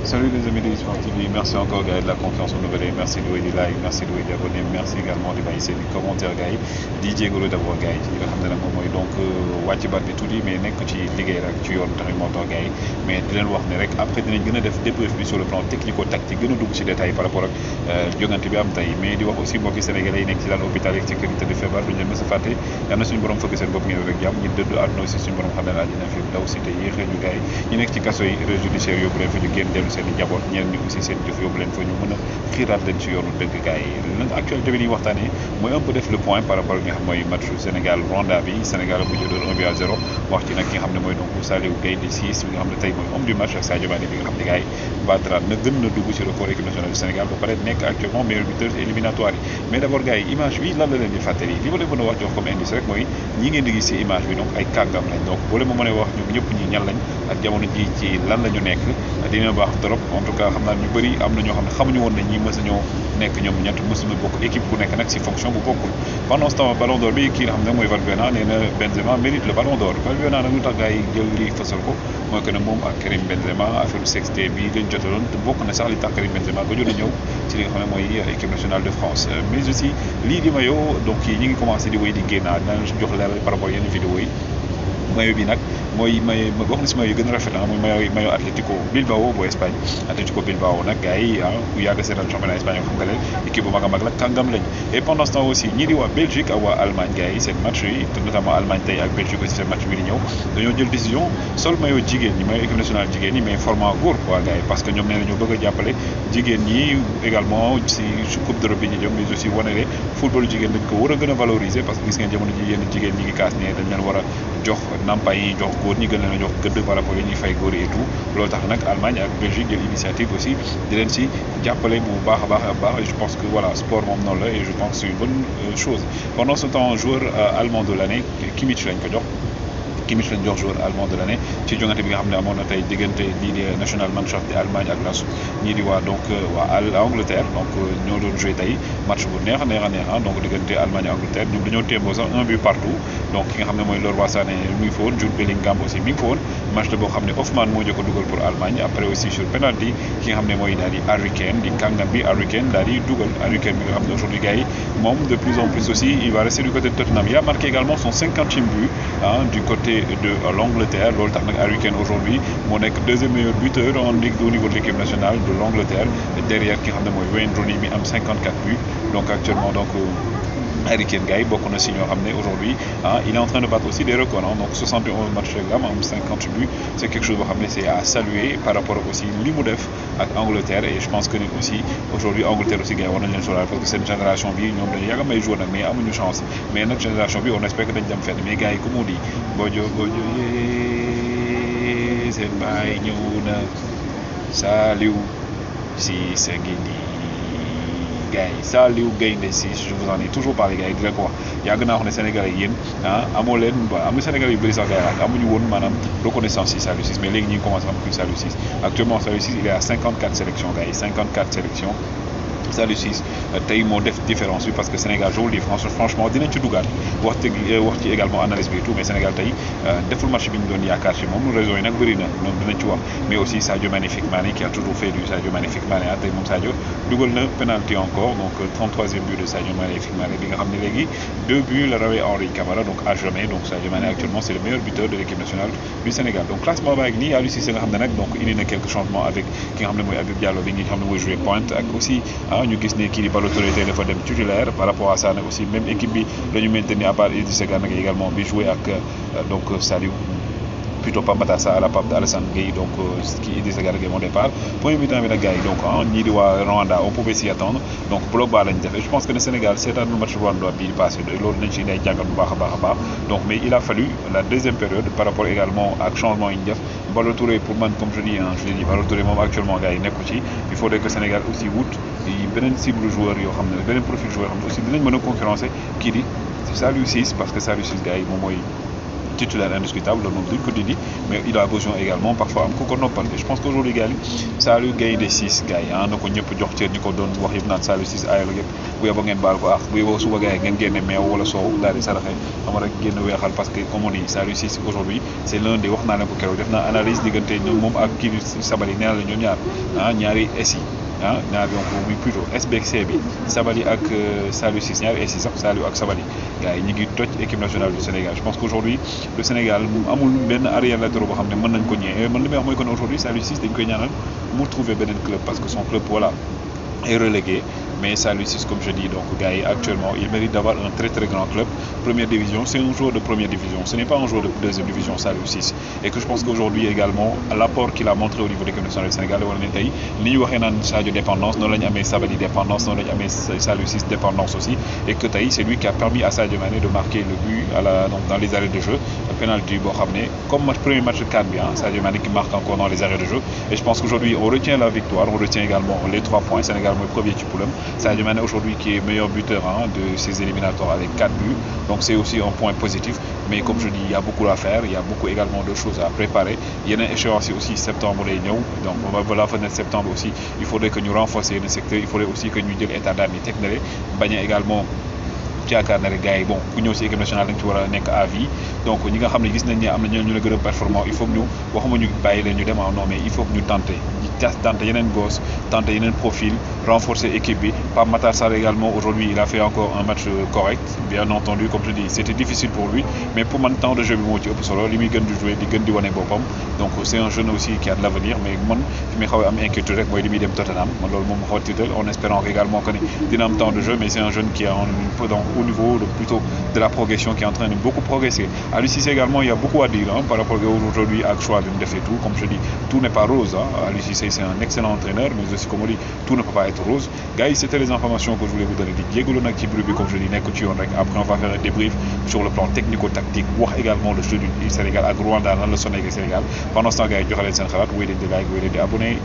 Salut les amis de eSport TV, merci encore gars de la confiance renouvelée, merci de di like, merci de di abonné, merci également di bàyyi seen i commentaire gars yi di jégalu d'abord gars yi ci li nga xam ne nag moom mooy donc wàcc bat bi tuuti mais nekk ci liggéey rek ci yoon tamit moo tax gars yi mais di leen wax ne rek après dinañ gën a def débrief bi sur le plan technico tactique gën a dugg ci détail par rapport ak jongante bi am tey mais di wax aussi mbokki sénégalais yi nekk ci daal hôpital yi ci kër yi tëdd feebar duñu leen mës a fàtte yal na suñu borom fëgg seen bopp ngeen rek jàmm ñi dëddu àdduna aussi suñu borom xam ne àddina fi daw si te yéexee ñu gars yi ñi nekk ci kaso yi réseau judiciaire yóbbu leen fa ñu génn dellu seen i njaboot ñeneen ñi aussi seen jëf yóbbu leen fa ñu mën a xiiraat leen ci yoonu dëgg gars yi lan actualité bi ñuy waxtaanee mooy un peu def le point par rapport ak nga xam mooy match Sénégal Rwanda bi Sénégal bu jëloon 1-0 wax ci nag ki nga xam ne mooy donc Saliou Gueye di Ciss bi nga xam ne tey mooy homme du match ak Sadio Mané bi nga xam ne gars yi battra na gën na dugg ci record équipe nationale du Sénégal ba pare nekk actuellement meilleur buteur éliminatoire yi mais d'abord gars yi image bi lan la leen di fàttali li ma leen mën a wax jox comme indice rek mooy ñi ngeen di gis ci image bi donc ay kàngam lañ donc boo leen ma mënee wax ñoom ñëpp ñi ñan lañ ak jamono ji ci lan la ñu nekk dina baax trop en tout cas xam naa ñu bëri am na ñoo xam ne xamuñu woon ne ñi mës a ñoo nekk ñoom ñett mësuñu bokk équipe bu nekk nag si fonction bu bokkul pendant ce temps ballon d'or bi kii nga xam ne mooy Valbuena nee na Benzema mérite le ballon d'or Valbuena nag lu tax gars yi jël lii fësal ko mooy que ne moom ak Karim Benzema affaire sexté bi lañ jotaloon te bokk na sax li tax Karim Benzema ba jot a ñëw ci li nga xam ne mooy équipe nationale de France mais aussi lii di maillot donc yi ñi ngi commencé di wéy di génnaat dinañ jox leeral par rapport yenn vidéo yi maillot bi nag mooy may bokk na si maillot yu gën a rafet mooy maillot Atlético Bilbao bu Espagne Atlético Bilbao nag gars yi ku yàgg seetaan championnat Espagne xam nga leen équipe bu mag a mag la kàngam lañ et pendant ce temps aussi ñii di waa Belgique ak waa Allemagne gars yi seen match yi notamment Allemagne tey ak Belgique aussi seen match bi di ñëw dañoo jël décision sol maillot jigéen ñi maillot équipe nationale jigéen ñi mais format góor quoi gars yi parce que ñoom nee nañoo bëgg a jàppale jigéen ñi également si coupe d'Europe bi ñu jëm mais aussi wane ne football jigéen dañ ko war a gën a valoriser parce que gis ngeen jamono ji yenn jigéen ñi ngi kaas ne dañ leen war a jox nampaay yi jox góor ñi gën leen a jox gëdd par rapport yi ñuy fay góor yi et tout loolu tax nag Allemagne ak Belgique jël initiative aussi di leen si jàppale bu baax a baax et je pense que voilà sport moom noonu la et je pense que c'est une bonne chose pendant ce temps joueur allemand de l'année Kimmich lañ ko jox Kimmich lañ jox joueur allemand de l'année ci jongante bi nga xam ne amoon na tey diggante lii di Nationalmannschaft di Allemagne ak LASK ñii di waa donc waa Angleterre donc ñoo doon joué tey match bu neex a neex donc diggante Allemagne ak Angleterre ñoom dañoo témboo sax un but partout donc ki nga xam ne mooy Leroy Sané mi ngi fa woon Jude Bellingham aussi mi ngi fa woon match la boo xam ne Hoffmann moo jëkk a dugal pour Allemagne après aussi sur penalty ki nga xam ne mooy daal di Harry Kane di kàngam bi Harry Kane daal di dugal Harry Kane bi nga xam ne aujourd'hui gars yi moom de plus en plus aussi il va rester du côté de Tottenham il a marqué également son 50e but du côté de l'Angleterre loolu tax nag Harry Kane aujourd'hui moo nekk deuxième meilleur buteur en ligue au niveau de l'équipe nationale de l'Angleterre derrière ki nga xam ne mooy Wayne Rooney mi am 54 buts donc actuellement donc Harry Kane gars yi bokk na si ñoo xam ne aujourd'hui il est en train de battre aussi des records donc 71 matchs de gamme am 50 buts c'est quelque chose boo xam ne c'est à saluer par rapport ak aussi li mu def ak Angleterre et je pense que ni aussi aujourd'hui Angleterre aussi gars yi war nañ leen sóoraale parce que seen génération bi ñoom dañu yàgg a may joueur nag mais amuñu chance mais nag génération bi on espère que dañ dem fenn mais gars yi comme on dit bojo yee seen baay ñëw na Saliou Ciss ngi nii gars yi Saliou Gaynde Ciss je vous en ai toujours parlé gars yi di leen ko wax yàgg naa wax ne Sénégalais yéen amoo leen am na Sénégalais yu bëri sax gars yi amuñu woon maanaam reconnaissance ci Saliou Ciss mais léegi ñu ngi commencé am kuy Saliou Ciss actuellement Saliou Ciss il est à 54 sélections gars yi 54 sélections Saliou Ciss tey moo def différence bi parce que Sénégal je vous le dis franchement dinañ ci dugaat wax ci également analyse bi et tout mais Sénégal tey deful match bi ñu doon yaakaar ci moom raison yi nag bëri na donc dinañ ci wax mais aussi Sadio Magnifique Mané qui a toujours fait du Sadio Magnifique Mané tey moom Sadio dugal na penalty encore donc 33e but de Sadio Magnifique Mané bi nga xam ne léegi 2 buts la rawee Henri Camara donc à jamais donc Sadio Mané actuellement c'est le meilleur buteur de l'équipe nationale du Sénégal donc classement baa ngi nii Aliou Cissé nga xam ne nag donc indi na quelques changements avec ki nga xam ne mooy Habib Diallo bi nga xam ne mooy jouer pointe ak aussi ñu gis ne kii di Ballo Touré tey dafa dem titulaire par rapport à ça nag aussi même équipe bi la ñu maintenir à part Idrissa Gana Gueye également bi joué ak donc Saliou plutôt Pape Matar Sarr à la Pape Alassane Gueye donc kii Idrissa Gana Gueye mon départ premier mi-temps bi nag gars yi donc ñii di waa Rwanda on pouvait s'y attendre donc bloc bas lañ def et je pense que le Sénégal seetaan match Rwanda bii passé loolu nañ ci indi ay jàngat bu baax a baax donc mais il a fallu la deuxième période par rapport également ak changement yi ñu def Ballo Touré pour man comme je dis Ballo Touré moom actuellement gars yi nekku ci il faudrait que Sénégal aussi wut beneen cible joueur yoo xam ne beneen profil joueur yoo xam ne aussi dinañ mën a concurrencer kii di Saliou Ciss parce que Saliou Ciss gars yi moom mooy titulaire indiscutable loolu moom duñ ko dindi mais il a besoin également parfois am ku ko noppal et je pense qu'aujourd'hui gars yi Saliou Gaïndé Ciss gars yi na ko ñëpp jox cër ñu ko doon wax yëpp naan Saliou Ciss ayal yëpp bu yeboo ngeen baal ko bu yeboo suba gars yi ngeen génne meew wala soow daal di saraxe xam rek génn weexal parce que comme on dit Saliou Ciss aujourd'hui c'est l'un des wax naa leen ko keroog def naa analyse diggante moom ak kii Sabali nee na la ñoom ñaar ñaari SI ñaar donc muy plutôt SBC bi Sabali ak Saliou Ciss ñaari SI sax Saliou ak Sabali gars yi ñu ngi toj équipe nationale du Sénégal je pense qu'aujourd'hui le Sénégal amul benn arrière latéraux boo xam ne mën nañ ko ñëwee man li may wax mooy kon aujourd'hui Saliou Ciss dañ koy ñaanal mu trouver beneen club parce que son club voilà est relégué mais Saliou Ciss comme je dis donc gars yi actuellement il mérite d'avoir un très très grand club première division c'est un joueur de première division ce n'est pas un joueur de deuxième division Saliou Ciss et que je pense qu'aujourd'hui également l'apport qu'il a montré au niveau de l'équipe nationale du Sénégal wala ne tey li ñu waxee naan Sadio dépendance noonu la ñu amee Sabali dépendance noonu la ñu amee Saliou Ciss dépendance aussi et que tey c'est lui qui a permis à Sadio Mané de marquer le but donc dans les arrêts de jeu penalty boo xam ne comme premier match CAN bi Sadio Mané qui marque encore dans les arrêts de jeu et je pense qu'aujourd'hui on retient la victoire on retient également les 3 points Sénégal mooy premier ci poulam Sadio Mané aujourd'hui qui est meilleur buteur de ces éliminatoires avec 4 buts donc c'est aussi un point positif mais comme je dis il y a beaucoup à faire il y a beaucoup également de choses à préparer yeneen échéance aussi septembre lay ñëw donc voilà fenêtre septembre aussi il faudrait que ñu renforcer le secteur il faudrait aussi que ñu jël état d'âme yi teg na le bañ a également yaakaar na rek gars yi bon ku ñëw ci équipe nationale da nga ci war a nekk à vie donc ñi nga xam ne gis nañ ne am na ñu la gën a performant il faut que ñu waxuma ñu bàyyi leen ñu dem non mais il faut que ñu tenter yeneen gos tenter yeneen profil renforcer équipe bi Pape Matar Sarr également aujourd'hui il a fait encore un match correct bien entendu comme je dis c'était difficile pour lui mais pour man temps de jeu bi moo ci ëpp solo li muy gën di jouer di gën di wane boppam donc c'est un jeune aussi qui a de l'avenir mais man fi muy xaw a am inquiétude rek mooy li muy dem Tottenham man loolu moom xaw a tiital en espérant également que ni dina am temps de jeu mais c'est un jeune qui est au niveau plutôt de la progression qui est en train de beaucoup progresser. Aliou Cissé également, il y a beaucoup à dire par rapport à aujourd'hui à choix de fait tout. Comme je dis, tout n'est pas rose. Aliou Cissé, c'est un excellent entraîneur, mais aussi comme on dit, tout ne peut pas être rose. Guys, c'était les informations que je voulais vous donner. Diego Lona qui brûle, comme je dis, après on va faire un débrief sur le plan technico-tactique, voir également le jeu du Sénégal à Rwanda, dans le Sénégal. Pendant ce temps, guys, je vais vous dire, vous pouvez vous abonner,